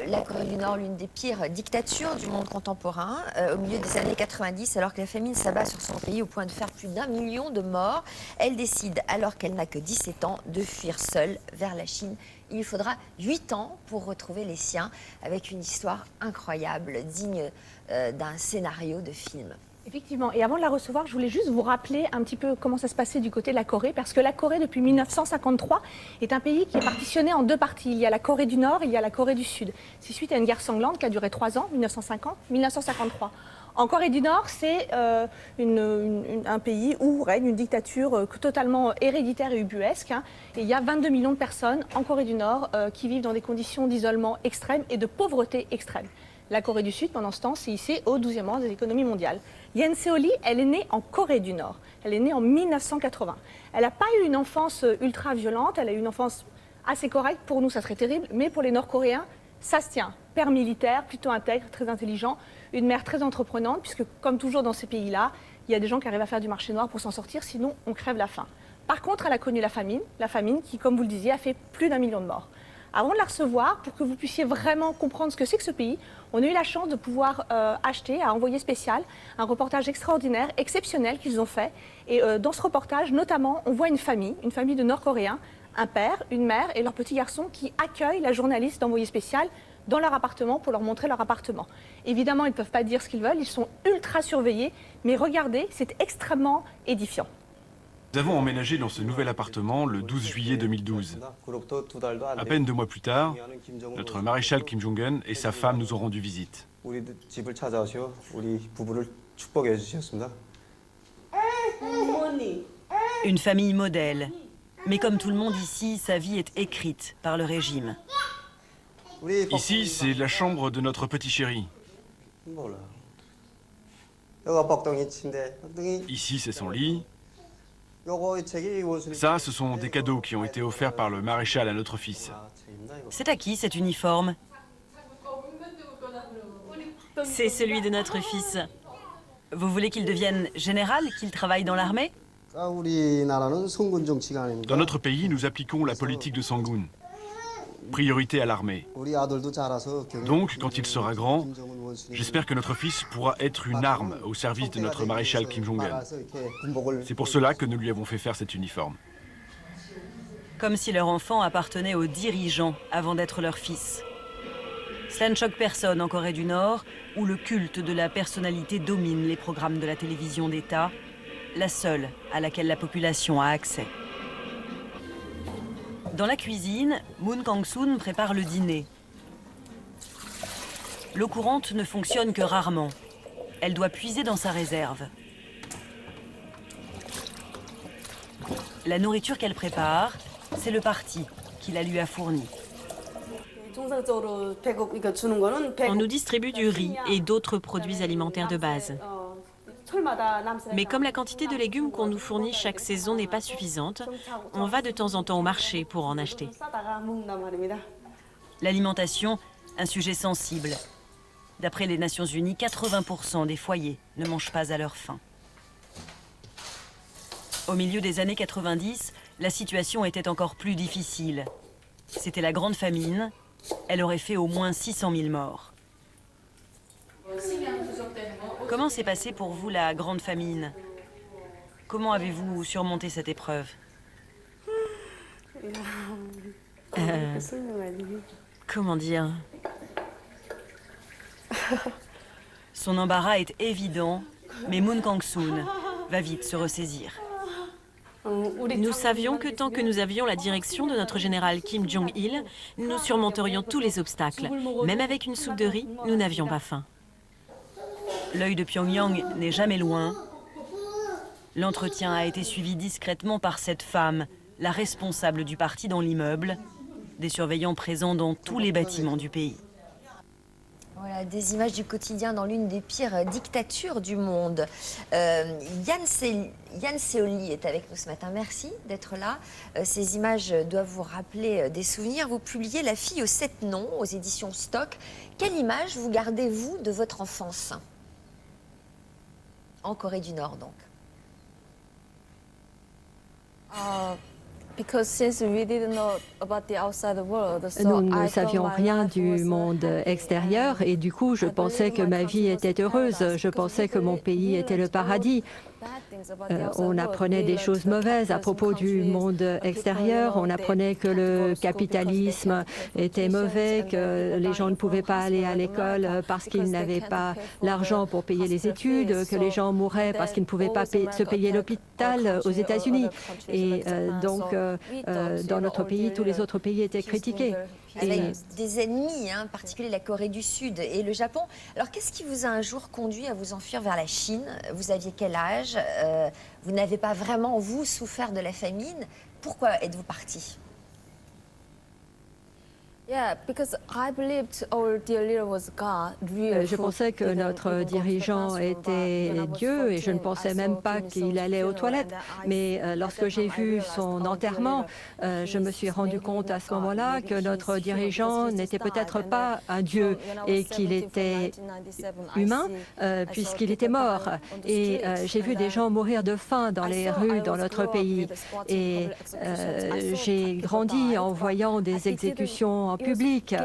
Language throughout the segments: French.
la Corée du Nord, l'une des pires dictatures du monde contemporain, au milieu des années 90, alors que la famine s'abat sur son pays au point de faire plus d'1 million de morts, elle décide, alors qu'elle n'a que 17 ans, de fuir seule vers la Chine. Il lui faudra 8 ans pour retrouver les siens, avec une histoire incroyable, digne d'un scénario de film. Effectivement, et avant de la recevoir, je voulais juste vous rappeler un petit peu comment ça se passait du côté de la Corée, parce que la Corée, depuis 1953, est un pays qui est partitionné en deux parties. Il y a la Corée du Nord et il y a la Corée du Sud. C'est suite à une guerre sanglante qui a duré 3 ans, 1950-1953. En Corée du Nord, c'est un pays où règne une dictature totalement héréditaire et ubuesque. Hein, et il y a 22 millions de personnes en Corée du Nord qui vivent dans des conditions d'isolement extrême et de pauvreté extrême. La Corée du Sud, pendant ce temps, s'est hissée au 12e rang de l'économie mondiale. Yeon Se-lee, elle est née en Corée du Nord. Elle est née en 1980. Elle n'a pas eu une enfance ultra violente, elle a eu une enfance assez correcte. Pour nous, ça serait terrible, mais pour les Nord-Coréens, ça se tient. Père militaire, plutôt intègre, très intelligent, une mère très entreprenante, puisque comme toujours dans ces pays-là, il y a des gens qui arrivent à faire du marché noir pour s'en sortir, sinon on crève la faim. Par contre, elle a connu la famine qui, comme vous le disiez, a fait plus d'1 million de morts. Avant de la recevoir, pour que vous puissiez vraiment comprendre ce que c'est que ce pays, on a eu la chance de pouvoir acheter à Envoyé spécial un reportage extraordinaire, exceptionnel qu'ils ont fait. Et dans ce reportage, notamment, on voit une famille de Nord-Coréens, un père, une mère et leur petit garçon qui accueillent la journaliste d'Envoyé spécial dans leur appartement pour leur montrer leur appartement. Évidemment, ils ne peuvent pas dire ce qu'ils veulent, ils sont ultra surveillés, mais regardez, c'est extrêmement édifiant. Nous avons emménagé dans ce nouvel appartement le 12 juillet 2012. À peine 2 mois plus tard, notre maréchal Kim Jong-un et sa femme nous ont rendu visite. Une famille modèle. Mais comme tout le monde ici, sa vie est écrite par le régime. Ici, c'est la chambre de notre petit chéri. Ici, c'est son lit. Ça, ce sont des cadeaux qui ont été offerts par le maréchal à notre fils. C'est à qui cet uniforme? C'est celui de notre fils. Vous voulez qu'il devienne général, qu'il travaille dans l'armée? Dans notre pays, nous appliquons la politique de Sangun. Priorité à l'armée. Donc, quand il sera grand, j'espère que notre fils pourra être une arme au service de notre maréchal Kim Jong-un. C'est pour cela que nous lui avons fait faire cet uniforme. Comme si leur enfant appartenait aux dirigeants avant d'être leur fils. Cela ne choque personne en Corée du Nord, où le culte de la personnalité domine les programmes de la télévision d'État, la seule à laquelle la population a accès. Dans la cuisine, Moon Kang-soon prépare le dîner. L'eau courante ne fonctionne que rarement. Elle doit puiser dans sa réserve. La nourriture qu'elle prépare, c'est le parti qui la lui a fournie. On nous distribue du riz et d'autres produits alimentaires de base. Mais comme la quantité de légumes qu'on nous fournit chaque saison n'est pas suffisante, on va de temps en temps au marché pour en acheter. L'alimentation, un sujet sensible. D'après les Nations Unies, 80% des foyers ne mangent pas à leur faim. Au milieu des années 90, la situation était encore plus difficile. C'était la grande famine. Elle aurait fait au moins 600 000 morts. Comment s'est passée pour vous la grande famine? Comment avez-vous surmonté cette épreuve? Comment dire? Son embarras est évident, mais Moon Kang-soon va vite se ressaisir. Nous savions que tant que nous avions la direction de notre général Kim Jong-il, nous surmonterions tous les obstacles. Même avec une soupe de riz, nous n'avions pas faim. L'œil de Pyongyang n'est jamais loin. L'entretien a été suivi discrètement par cette femme, la responsable du parti dans l'immeuble, des surveillants présents dans tous les bâtiments du pays. Voilà, des images du quotidien dans l'une des pires dictatures du monde. Yeon Se-lee est avec nous ce matin. Merci d'être là. Ces images doivent vous rappeler des souvenirs. Vous publiez La fille aux 7 noms aux éditions Stock. Quelle image vous gardez-vous de votre enfance? En Corée du Nord, donc. Nous ne savions rien du monde extérieur et du coup, je pensais que ma vie était heureuse. Je pensais que mon pays était le paradis. On apprenait des choses mauvaises à propos du monde extérieur. On apprenait que le capitalisme était mauvais, que les gens ne pouvaient pas aller à l'école parce qu'ils n'avaient pas l'argent pour payer les études, que les gens mouraient parce qu'ils ne pouvaient pas se payer l'hôpital aux États-Unis. Et donc, dans notre pays, tous les autres pays étaient critiqués. Avec des ennemis, en particulier la Corée du Sud et le Japon. Alors, qu'est-ce qui vous a un jour conduit à vous enfuir vers la Chine? Vous aviez quel âge? Vous n'avez pas vraiment, vous, souffert de la famine. Pourquoi êtes-vous parti? Je pensais que notre dirigeant était Dieu et je ne pensais même pas qu'il allait aux toilettes. Mais lorsque j'ai vu son enterrement, je me suis rendu compte à ce moment-là que notre dirigeant n'était peut-être pas un Dieu et qu'il était humain puisqu'il était mort. Et j'ai vu des gens mourir de faim dans les rues dans notre pays. Et j'ai grandi en voyant des exécutions en public.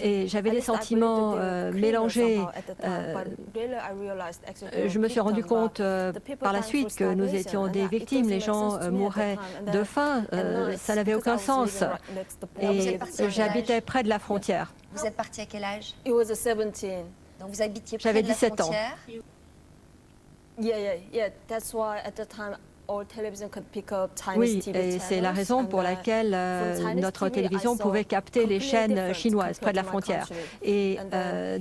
Et j'avais des sentiments mélangés. Je me suis rendu compte par la suite que nous étions des victimes. Les gens mouraient de faim. Ça n'avait aucun sens. Et j'habitais près de la frontière. Vous êtes parti à quel âge? Donc vous habitiez près J'avais de la 17 ans. frontière. Oui, et c'est la raison pour laquelle notre télévision pouvait capter les chaînes chinoises près de la frontière. Et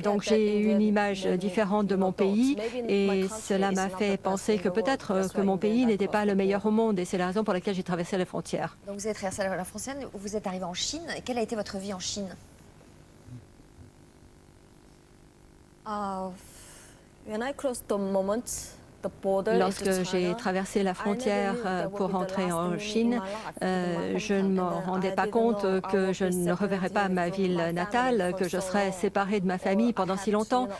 donc j'ai eu une image différente de mon pays et cela m'a fait penser que peut-être que mon pays n'était pas le meilleur au monde et c'est la raison pour laquelle j'ai traversé les frontières. Donc vous êtes traversé la frontière, vous êtes arrivé en Chine. Quelle a été votre vie en Chine? Lorsque j'ai traversé la frontière pour entrer en Chine, je ne me rendais pas compte que je ne reverrais pas ma ville natale, que je serais séparée de ma famille pendant si longtemps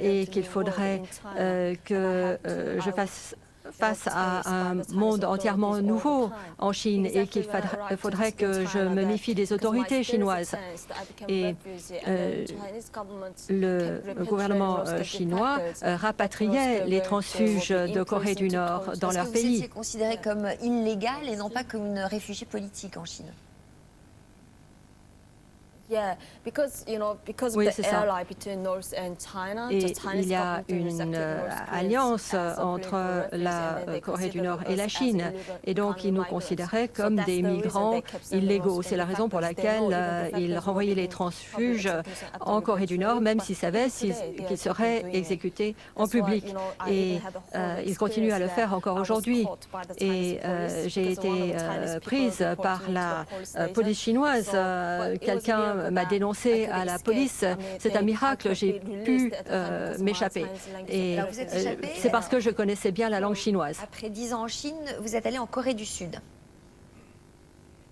et qu'il faudrait que je fasse face à un monde entièrement nouveau en Chine et qu'il faudrait que je me méfie des autorités chinoises. Et le gouvernement chinois rapatriait les transfuges de Corée du Nord dans leur Vous pays. étiez considéré comme illégal et non pas comme une réfugiée politique en Chine. Oui, c'est ça. Et il y a une alliance entre la Corée du Nord et la Chine. Et donc, ils nous considéraient comme des migrants illégaux. C'est la raison pour laquelle ils renvoyaient les transfuges en Corée du Nord, même s'ils savaient qu'ils seraient exécutés en public. Et ils continuent à le faire encore aujourd'hui. Et j'ai été prise par la police chinoise. Quelqu'un m'a dénoncé à la police. C'est un miracle, j'ai pu m'échapper. Et c'est parce que je connaissais bien la langue chinoise. Après 10 ans en Chine, vous êtes allé en Corée du Sud.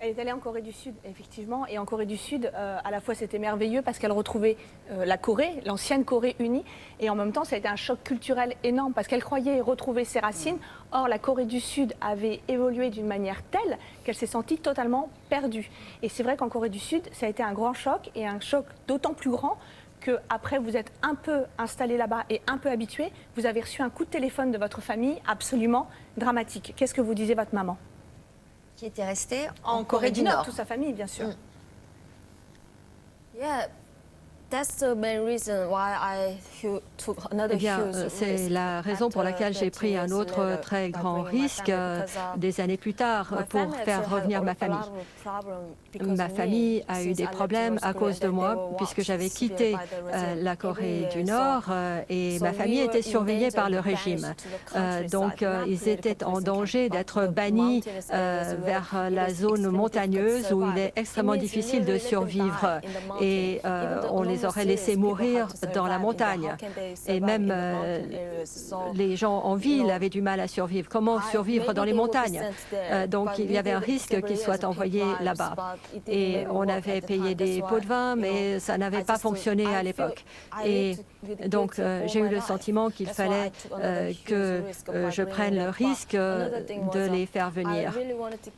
Elle est allée en Corée du Sud, effectivement. Et en Corée du Sud, à la fois, c'était merveilleux parce qu'elle retrouvait la Corée, l'ancienne Corée unie. Et en même temps, ça a été un choc culturel énorme parce qu'elle croyait retrouver ses racines. Or, la Corée du Sud avait évolué d'une manière telle qu'elle s'est sentie totalement perdue. Et c'est vrai qu'en Corée du Sud, ça a été un grand choc et un choc d'autant plus grand qu'après, vous êtes un peu installé là-bas et un peu habitué. Vous avez reçu un coup de téléphone de votre famille absolument dramatique. Qu'est-ce que vous disait votre maman? Qui était restée En Corée du Nord, toute sa famille, bien sûr. Eh bien, c'est la raison pour laquelle j'ai pris un autre très grand risque des années plus tard pour faire revenir ma famille. Ma famille a eu des problèmes à cause de moi puisque j'avais quitté la Corée du Nord et ma famille était surveillée par le régime. Donc, ils étaient en danger d'être bannis vers la zone montagneuse où il est extrêmement difficile de survivre et on les les aurait laissés mourir dans la montagne. Et même les gens en ville avaient du mal à survivre. Comment survivre dans les montagnes? Donc il y avait un risque qu'ils soient envoyés là-bas. Et on avait payé des pots de vin, mais ça n'avait pas fonctionné à l'époque. Et donc j'ai eu le sentiment qu'il fallait que je prenne le risque de les faire venir.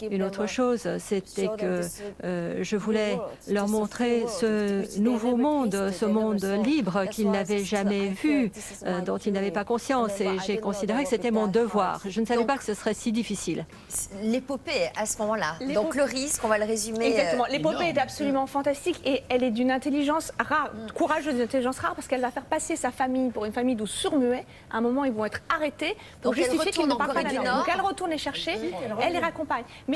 Une autre chose, c'était que je voulais leur montrer ce nouveau monde, ce monde libre qu'ils n'avaient jamais vu, dont ils n'avaient pas conscience. Et j'ai considéré que c'était mon devoir. Je ne savais pas que ce serait si difficile. L'épopée, à ce moment-là. Donc le risque, on va le résumer. Exactement. L'épopée est absolument fantastique et elle est d'une intelligence rare, courageuse, d'une intelligence rare, parce qu'elle va faire passer sa famille pour une famille de sourds-muets. À un moment, ils vont être arrêtés pour justifier qu'ils ne parlent pas la langue. Donc elle retourne les chercher, elle les raccompagne. Mais